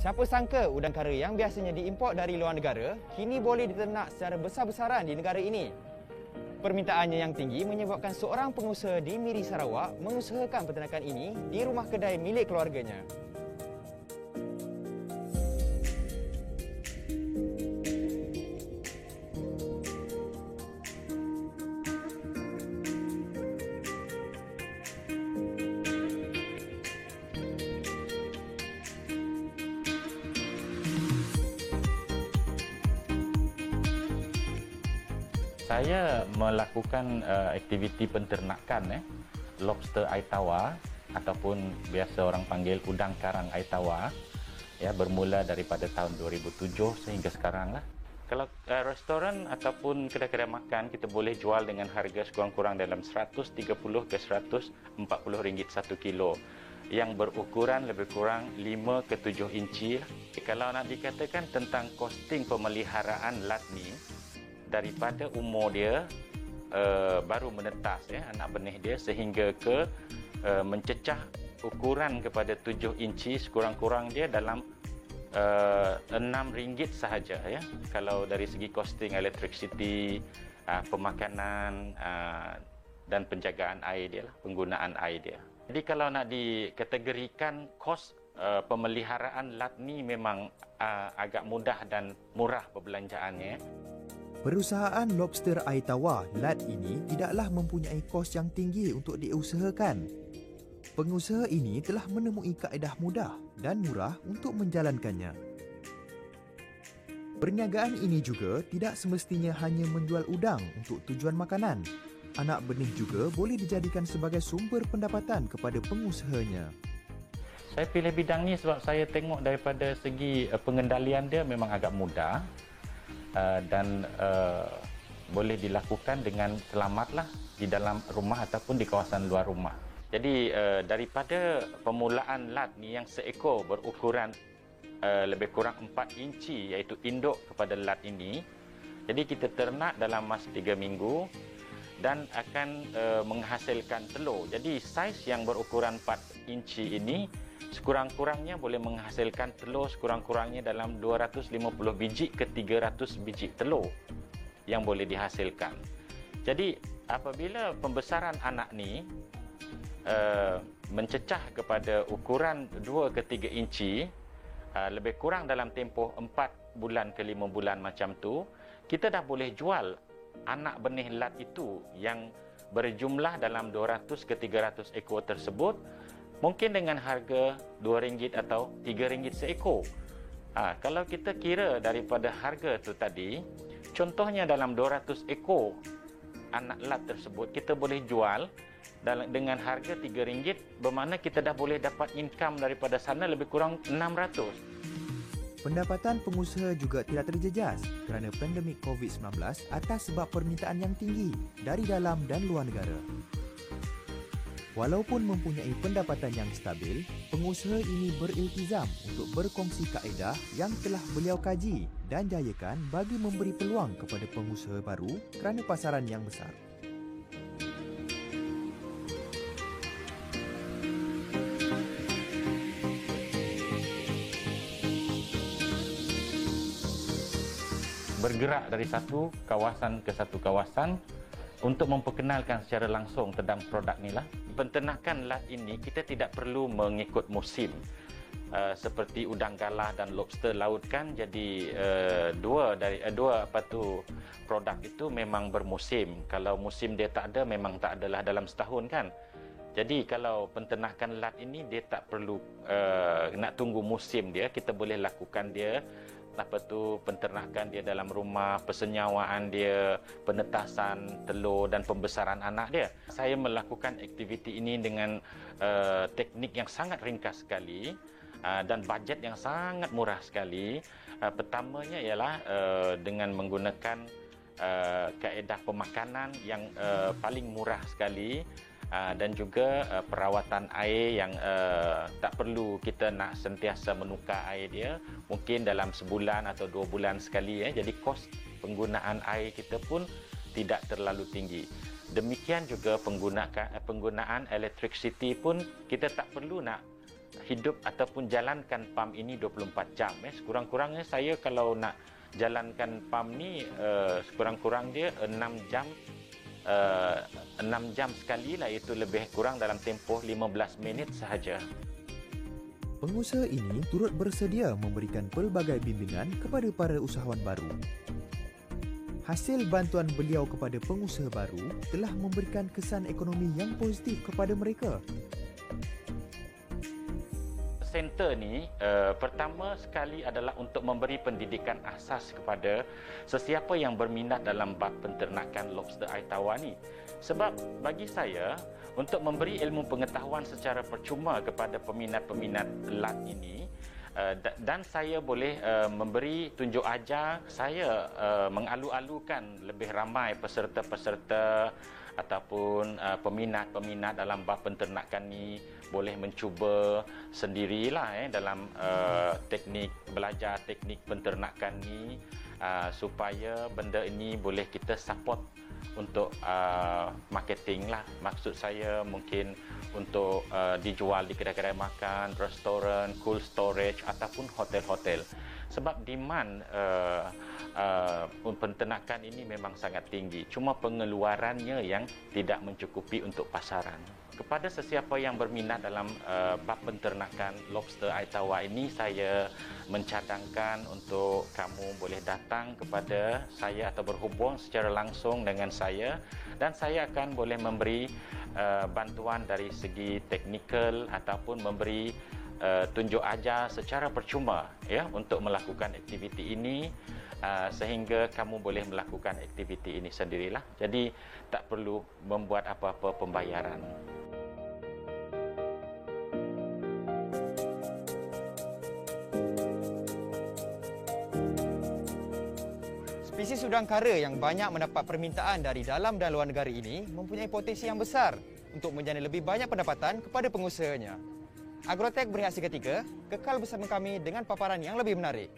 Siapa sangka udang kara yang biasanya diimport dari luar negara kini boleh diternak secara besar-besaran di negara ini. Permintaannya yang tinggi menyebabkan seorang pengusaha di Miri, Sarawak mengusahakan peternakan ini di rumah kedai milik keluarganya. Saya melakukan aktiviti penternakan lobster air tawar ataupun biasa orang panggil udang karang air tawar bermula daripada tahun 2007 sehingga sekarang lah. Kalau restoran ataupun kedai-kedai makan kita boleh jual dengan harga sekurang-kurang dalam 130 ke 140 ringgit 1 kilo yang berukuran lebih kurang 5 ke 7 inci. Kalau nak dikatakan tentang kosting pemeliharaan lat ni, daripada umur dia baru menetas anak benih dia sehingga ke mencecah ukuran kepada 7 inci sekurang-kurang dia dalam RM6 sahaja kalau dari segi costing electricity, pemakanan dan penjagaan air dia lah, penggunaan air dia. Jadi kalau nak dikategorikan kos pemeliharaan lat ni memang agak mudah dan murah perbelanjaannya. Perusahaan lobster air tawar LAT ini tidaklah mempunyai kos yang tinggi untuk diusahakan. Pengusaha ini telah menemui kaedah mudah dan murah untuk menjalankannya. Perniagaan ini juga tidak semestinya hanya menjual udang untuk tujuan makanan. Anak benih juga boleh dijadikan sebagai sumber pendapatan kepada pengusahanya. Saya pilih bidang ni sebab saya tengok daripada segi pengendalian dia memang agak mudah. Dan boleh dilakukan dengan selamatlah di dalam rumah ataupun di kawasan luar rumah. Jadi daripada permulaan lat ni yang seekor berukuran lebih kurang 4 inci iaitu induk kepada lat ini. Jadi kita ternak dalam masa 3 minggu dan akan menghasilkan telur. Jadi saiz yang berukuran 4 inci ini sekurang-kurangnya boleh menghasilkan telur sekurang-kurangnya dalam 250 biji ke 300 biji telur yang boleh dihasilkan. Jadi apabila pembesaran anak ni mencecah kepada ukuran 2 ke 3 inci lebih kurang dalam tempoh 4 bulan ke 5 bulan macam tu, kita dah boleh jual anak benih lat itu yang berjumlah dalam 200 ke 300 ekor tersebut mungkin dengan harga RM2 atau RM3 seekor. Kalau kita kira daripada harga tu tadi, contohnya dalam 200 ekor anak lat tersebut kita boleh jual dengan harga RM3, bermakna kita dah boleh dapat income daripada sana lebih kurang 600. Pendapatan pengusaha juga tidak terjejas kerana pandemik COVID-19 atas sebab permintaan yang tinggi dari dalam dan luar negara. Walaupun mempunyai pendapatan yang stabil, pengusaha ini beriltizam untuk berkongsi kaedah yang telah beliau kaji dan jayakan bagi memberi peluang kepada pengusaha baru kerana pasaran yang besar. Bergerak dari satu kawasan ke satu kawasan untuk memperkenalkan secara langsung tentang produk ni lah. Penternakan lat ini kita tidak perlu mengikut musim. Seperti udang galah dan lobster laut kan, jadi dua produk itu memang bermusim. Kalau musim dia tak ada, memang tak adalah dalam setahun kan. Jadi kalau penternakan lat ini dia tak perlu nak tunggu musim dia, kita boleh lakukan dia penternakan dia dalam rumah, persenyawaan dia, penetasan telur dan pembesaran anak dia. Saya melakukan aktiviti ini dengan teknik yang sangat ringkas sekali dan bajet yang sangat murah sekali. Pertamanya ialah dengan menggunakan kaedah pemakanan yang paling murah sekali. Dan juga perawatan air yang tak perlu kita nak sentiasa menukar air dia, mungkin dalam sebulan atau 2 bulan sekali. Jadi kos penggunaan air kita pun tidak terlalu tinggi. Demikian juga penggunaan electricity pun kita tak perlu nak hidup ataupun jalankan pam ini 24 jam. Sekurang-kurangnya saya kalau nak jalankan pam ni sekurang-kurang dia 6 jam 6 jam sekali lah, itu lebih kurang dalam tempoh 15 minit sahaja. Pengusaha ini turut bersedia memberikan pelbagai bimbingan kepada para usahawan baru. Hasil bantuan beliau kepada pengusaha baru telah memberikan kesan ekonomi yang positif kepada mereka. Center ni pertama sekali adalah untuk memberi pendidikan asas kepada sesiapa yang berminat dalam bab penternakan lobster air tawar ni. Sebab bagi saya, untuk memberi ilmu pengetahuan secara percuma kepada peminat-peminat LAT ini, dan saya boleh memberi tunjuk ajar, saya mengalu-alukan lebih ramai peserta-peserta ataupun peminat-peminat dalam bab penternakan ni boleh mencuba sendirilah dalam belajar teknik penternakan ni, supaya benda ini boleh kita support untuk marketing lah. Maksud saya mungkin untuk dijual di kedai-kedai makan, restoran, cold storage ataupun hotel-hotel. Sebab demand penternakan ini memang sangat tinggi. Cuma pengeluarannya yang tidak mencukupi untuk pasaran. Kepada sesiapa yang berminat dalam bab penternakan lobster air tawar ini, saya mencadangkan untuk kamu boleh datang kepada saya atau berhubung secara langsung dengan saya, dan saya akan boleh memberi bantuan dari segi teknikal ataupun memberi tunjuk ajar secara percuma ya untuk melakukan aktiviti ini, sehingga kamu boleh melakukan aktiviti ini sendirilah. Jadi tak perlu membuat apa-apa pembayaran. Spesies udang kara yang banyak mendapat permintaan dari dalam dan luar negara ini mempunyai potensi yang besar untuk menjana lebih banyak pendapatan kepada pengusahanya. Agrotech Bereaksi Ketiga kekal bersama kami dengan paparan yang lebih menarik.